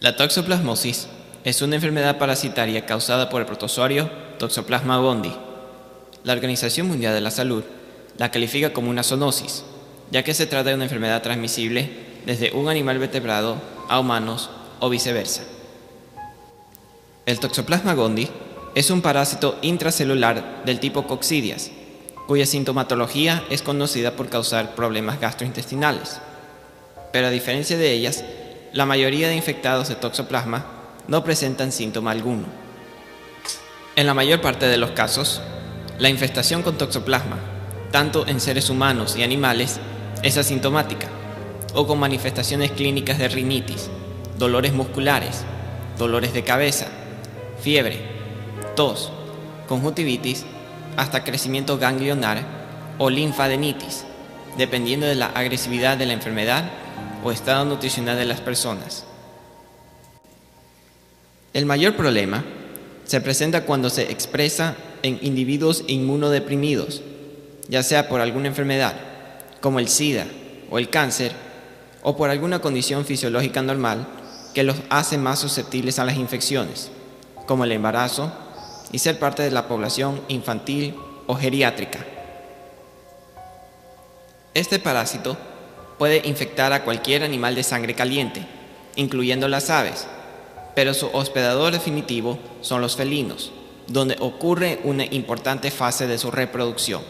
La toxoplasmosis es una enfermedad parasitaria causada por el protozoario Toxoplasma gondii. La Organización Mundial de la Salud la califica como una zoonosis, ya que se trata de una enfermedad transmisible desde un animal vertebrado a humanos o viceversa. El Toxoplasma gondii es un parásito intracelular del tipo Coccidias, cuya sintomatología es conocida por causar problemas gastrointestinales. Pero a diferencia de ellas, la mayoría de infectados de Toxoplasma no presentan síntoma alguno. En la mayor parte de los casos, la infestación con Toxoplasma, tanto en seres humanos y animales, es asintomática o con manifestaciones clínicas de rinitis, dolores musculares, dolores de cabeza, fiebre, tos, conjuntivitis, hasta crecimiento ganglionar o linfadenitis, dependiendo de la agresividad de la enfermedad o estado nutricional de las personas. El mayor problema se presenta cuando se expresa en individuos inmunodeprimidos, ya sea por alguna enfermedad, como el SIDA o el cáncer, o por alguna condición fisiológica normal que los hace más susceptibles a las infecciones, como el embarazo y ser parte de la población infantil o geriátrica. Este parásito puede infectar a cualquier animal de sangre caliente, incluyendo las aves, pero su hospedador definitivo son los felinos, donde ocurre una importante fase de su reproducción.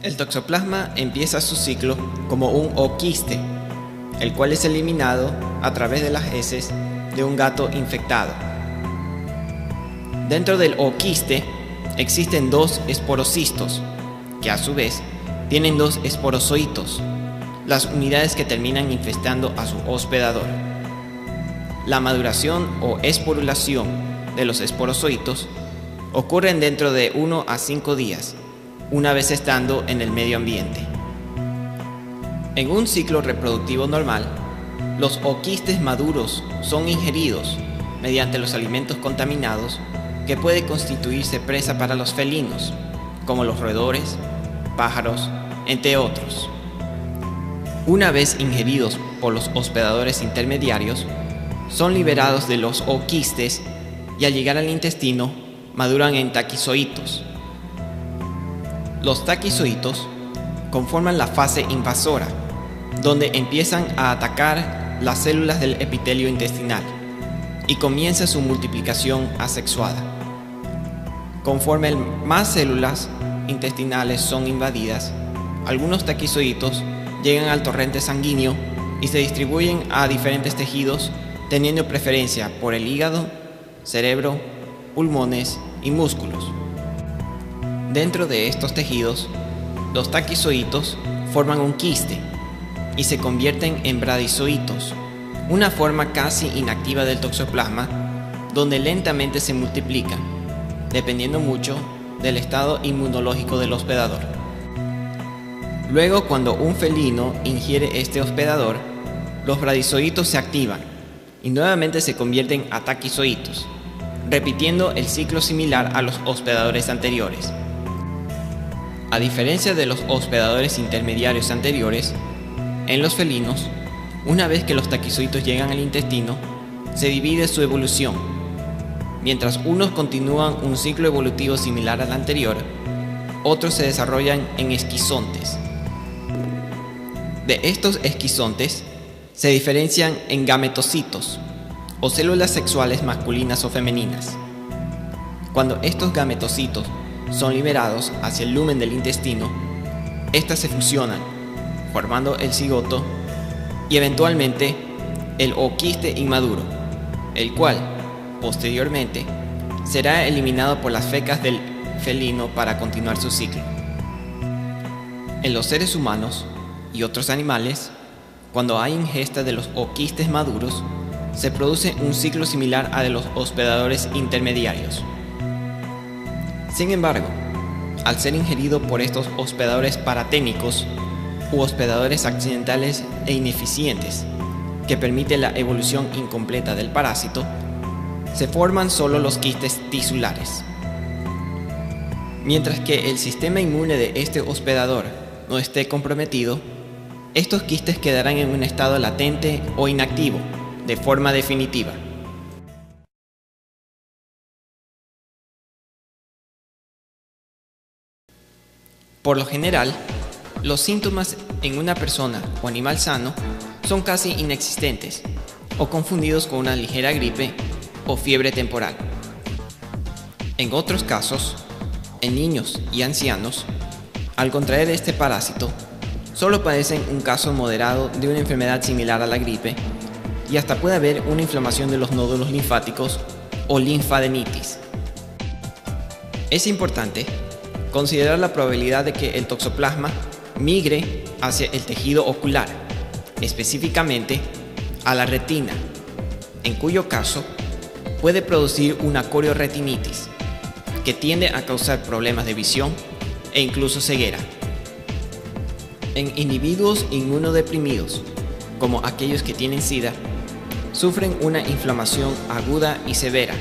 El toxoplasma empieza su ciclo como un ooquiste, el cual es eliminado a través de las heces de un gato infectado. Dentro del ooquiste existen dos esporocistos, que a su vez tienen dos esporozoitos, las unidades que terminan infestando a su hospedador. La maduración o esporulación de los esporozoitos ocurren dentro de 1 a 5 días, una vez estando en el medio ambiente. En un ciclo reproductivo normal, los ooquistes maduros son ingeridos mediante los alimentos contaminados que puede constituirse presa para los felinos, como los roedores, pájaros, entre otros. Una vez ingeridos por los hospedadores intermediarios, son liberados de los ooquistes y al llegar al intestino maduran en taquizoitos. Los taquizoitos conforman la fase invasora, donde empiezan a atacar las células del epitelio intestinal y comienza su multiplicación asexuada. Conforme más células intestinales son invadidas, algunos taquizoitos llegan al torrente sanguíneo y se distribuyen a diferentes tejidos, teniendo preferencia por el hígado, cerebro, pulmones y músculos. Dentro de estos tejidos, los taquizoitos forman un quiste y se convierten en bradizoitos, una forma casi inactiva del toxoplasma, donde lentamente se multiplican, dependiendo mucho del estado inmunológico del hospedador. Luego, cuando un felino ingiere este hospedador, los bradizoitos se activan y nuevamente se convierten a taquizoitos, repitiendo el ciclo similar a los hospedadores anteriores. A diferencia de los hospedadores intermediarios anteriores, en los felinos, una vez que los taquizoitos llegan al intestino, se divide su evolución. Mientras unos continúan un ciclo evolutivo similar al anterior, otros se desarrollan en esquizontes. De estos esquizontes se diferencian en gametocitos, o células sexuales masculinas o femeninas. Cuando estos gametocitos son liberados hacia el lumen del intestino, estas se fusionan, formando el cigoto y eventualmente el ooquiste inmaduro, el cual, posteriormente, será eliminado por las fecas del felino para continuar su ciclo. En los seres humanos y otros animales, cuando hay ingesta de los ooquistes maduros, se produce un ciclo similar al de los hospedadores intermediarios. Sin embargo, al ser ingerido por estos hospedadores paraténicos u hospedadores accidentales e ineficientes, que permiten la evolución incompleta del parásito, se forman solo los quistes tisulares. Mientras que el sistema inmune de este hospedador no esté comprometido, estos quistes quedarán en un estado latente o inactivo, de forma definitiva. Por lo general, los síntomas en una persona o animal sano son casi inexistentes o confundidos con una ligera gripe o fiebre temporal. En otros casos, en niños y ancianos, al contraer este parásito, solo padecen un caso moderado de una enfermedad similar a la gripe y hasta puede haber una inflamación de los nódulos linfáticos o linfadenitis. Es importante considerar la probabilidad de que el toxoplasma migre hacia el tejido ocular, específicamente a la retina, en cuyo caso puede producir una corioretinitis, que tiende a causar problemas de visión e incluso ceguera. En individuos inmunodeprimidos, como aquellos que tienen SIDA, sufren una inflamación aguda y severa,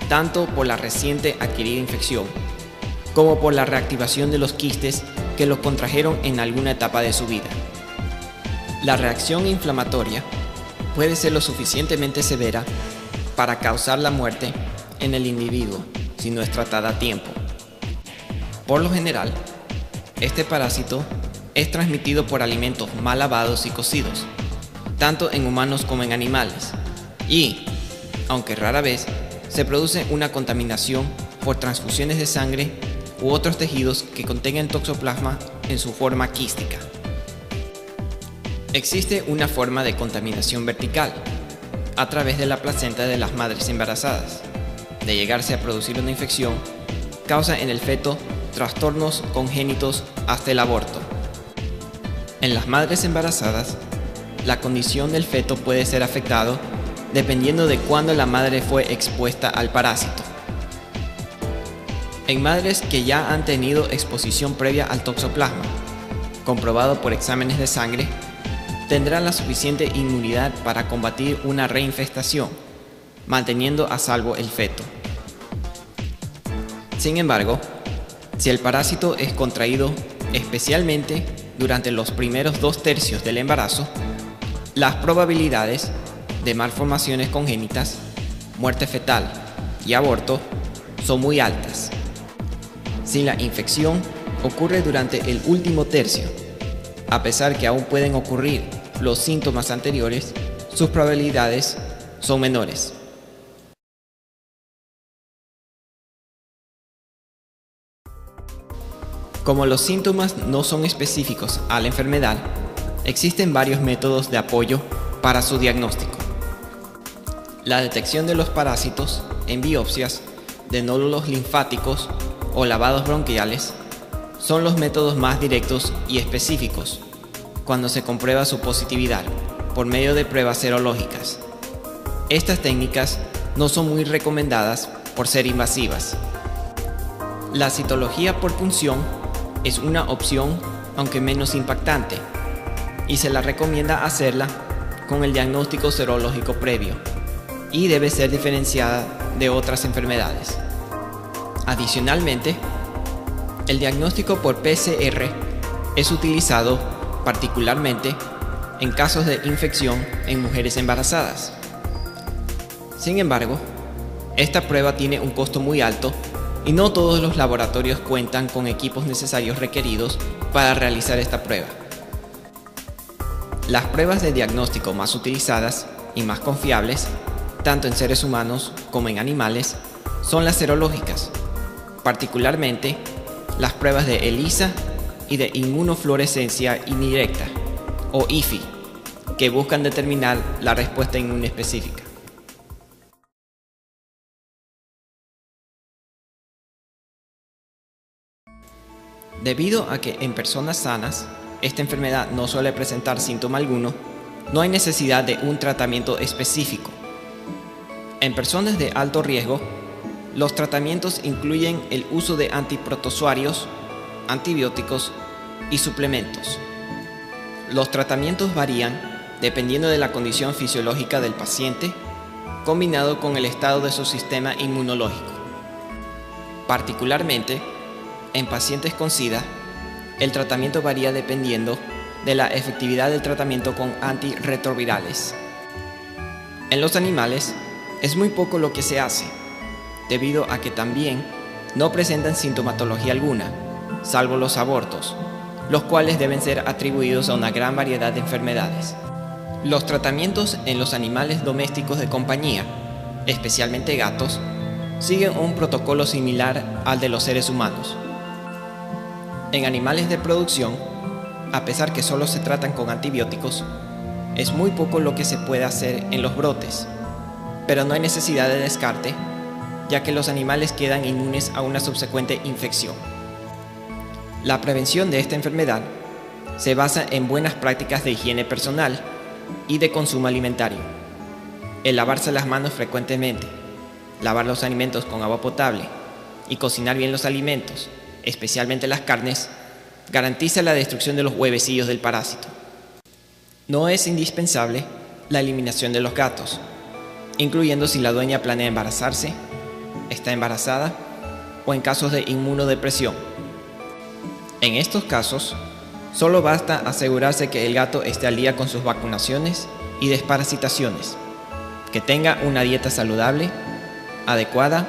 tanto por la reciente adquirida infección, como por la reactivación de los quistes que los contrajeron en alguna etapa de su vida. La reacción inflamatoria puede ser lo suficientemente severa para causar la muerte en el individuo si no es tratada a tiempo. Por lo general, este parásito es transmitido por alimentos mal lavados y cocidos, tanto en humanos como en animales, y, aunque rara vez, se produce una contaminación por transfusiones de sangre u otros tejidos que contengan toxoplasma en su forma quística. Existe una forma de contaminación vertical, a través de la placenta de las madres embarazadas. De llegarse a producir una infección, causa en el feto trastornos congénitos hasta el aborto. En las madres embarazadas, la condición del feto puede ser afectado dependiendo de cuándo la madre fue expuesta al parásito. En madres que ya han tenido exposición previa al toxoplasma, comprobado por exámenes de sangre, tendrán la suficiente inmunidad para combatir una reinfestación, manteniendo a salvo el feto. Sin embargo, si el parásito es contraído especialmente durante los primeros 2/3 del embarazo, las probabilidades de malformaciones congénitas, muerte fetal y aborto son muy altas. Si la infección ocurre durante el último tercio, a pesar que aún pueden ocurrir los síntomas anteriores, sus probabilidades son menores. Como los síntomas no son específicos a la enfermedad, existen varios métodos de apoyo para su diagnóstico. La detección de los parásitos en biopsias de nódulos linfáticos o lavados bronquiales son los métodos más directos y específicos cuando se comprueba su positividad por medio de pruebas serológicas. Estas técnicas no son muy recomendadas por ser invasivas. La citología por punción es una opción, aunque menos impactante, y se la recomienda hacerla con el diagnóstico serológico previo y debe ser diferenciada de otras enfermedades. Adicionalmente, el diagnóstico por PCR es utilizado particularmente en casos de infección en mujeres embarazadas. Sin embargo, esta prueba tiene un costo muy alto y no todos los laboratorios cuentan con equipos necesarios requeridos para realizar esta prueba. Las pruebas de diagnóstico más utilizadas y más confiables, tanto en seres humanos como en animales, son las serológicas, particularmente las pruebas de ELISA y de inmunofluorescencia indirecta, o IFI, que buscan determinar la respuesta inmune específica. Debido a que en personas sanas esta enfermedad no suele presentar síntoma alguno, no hay necesidad de un tratamiento específico. En personas de alto riesgo, los tratamientos incluyen el uso de antiprotozoarios, antibióticos y suplementos. Los tratamientos varían dependiendo de la condición fisiológica del paciente, combinado con el estado de su sistema inmunológico. Particularmente, en pacientes con SIDA, El tratamiento varía dependiendo de la efectividad del tratamiento con antirretrovirales. En los animales es muy poco lo que se hace, debido a que también no presentan sintomatología alguna, salvo los abortos, los cuales deben ser atribuidos a una gran variedad de enfermedades. Los tratamientos en los animales domésticos de compañía, especialmente gatos, siguen un protocolo similar al de los seres humanos. En animales de producción, a pesar que solo se tratan con antibióticos, es muy poco lo que se puede hacer en los brotes, pero no hay necesidad de descarte, ya que los animales quedan inmunes a una subsecuente infección. La prevención de esta enfermedad se basa en buenas prácticas de higiene personal y de consumo alimentario. El lavarse las manos frecuentemente, lavar los alimentos con agua potable y cocinar bien los alimentos, especialmente las carnes, garantiza la destrucción de los huevecillos del parásito. No es indispensable la eliminación de los gatos, incluyendo si la dueña planea embarazarse, está embarazada o en casos de inmunodepresión. En estos casos, solo basta asegurarse que el gato esté al día con sus vacunaciones y desparasitaciones, que tenga una dieta saludable, adecuada,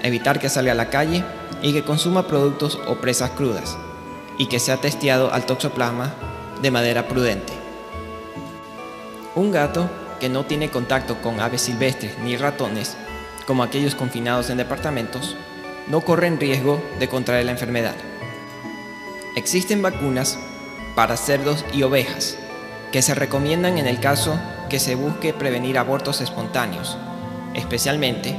evitar que salga a la calle y que consuma productos o presas crudas, y que sea testeado al toxoplasma de manera prudente. Un gato que no tiene contacto con aves silvestres ni ratones, como aquellos confinados en departamentos, no corren riesgo de contraer la enfermedad. Existen vacunas para cerdos y ovejas, que se recomiendan en el caso que se busque prevenir abortos espontáneos, especialmente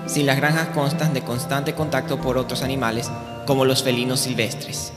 si las granjas constan de constante contacto por otros animales como los felinos silvestres.